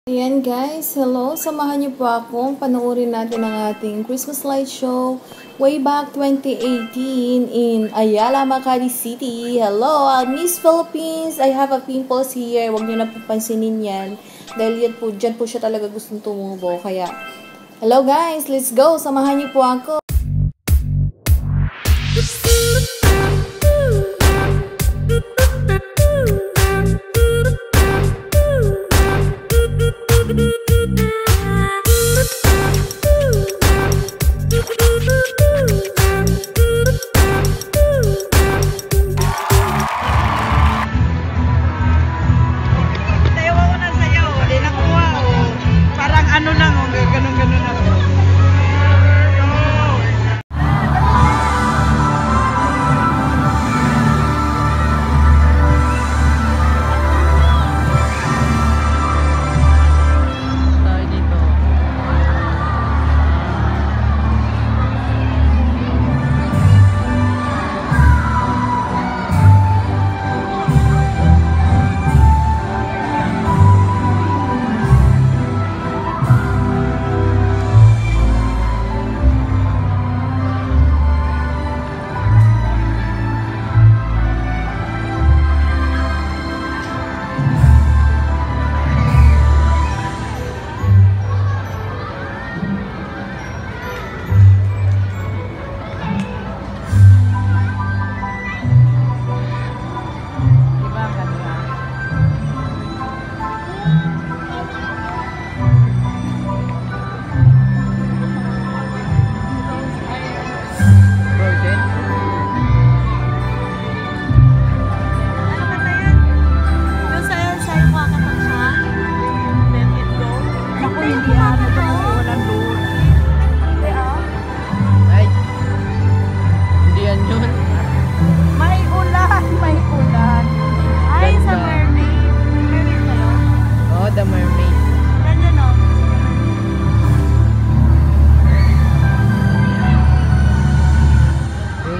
Ayan guys, hello! Samahan niyo po akong panoorin natin ang ating Christmas light show way back 2018 in Ayala, Makati City. Hello! Miss Philippines! I have a pimples here. Huwag niyo na po pansinin yan. Dahil dyan po siya talaga gustong tumubo. Kaya, hello guys! Let's go! Samahan niyo po ako.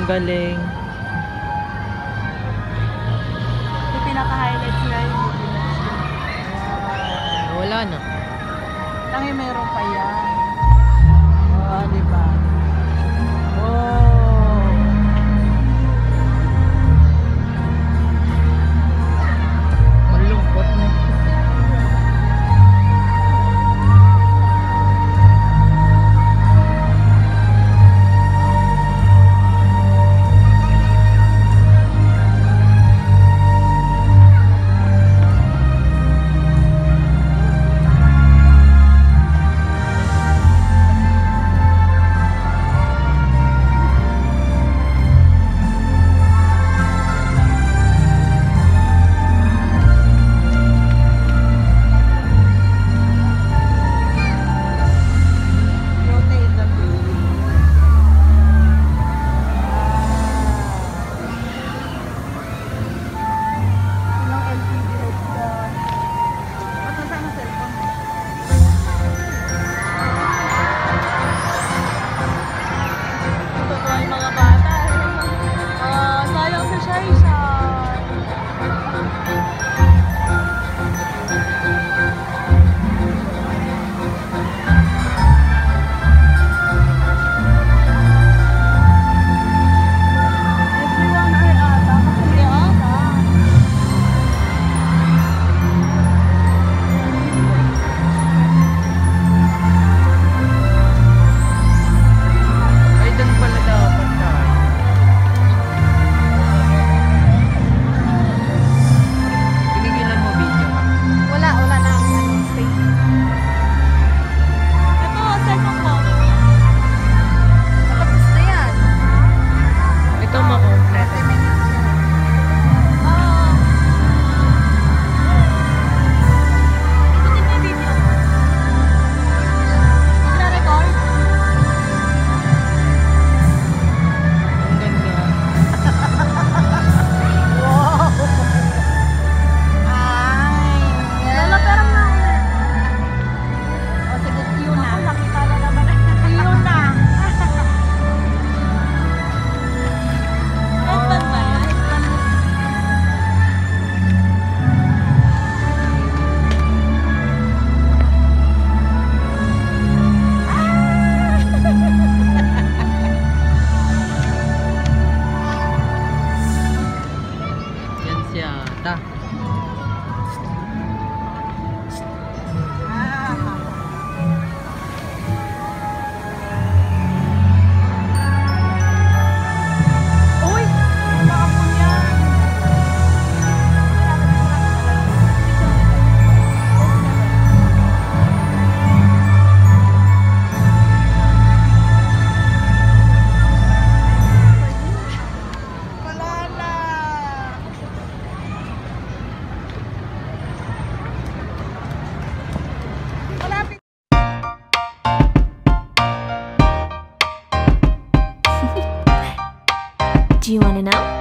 Galing. Yung pinaka-highlights na yung Wala na. Tangi meron pa yan. Diba? Malungkot na. Do you want to know?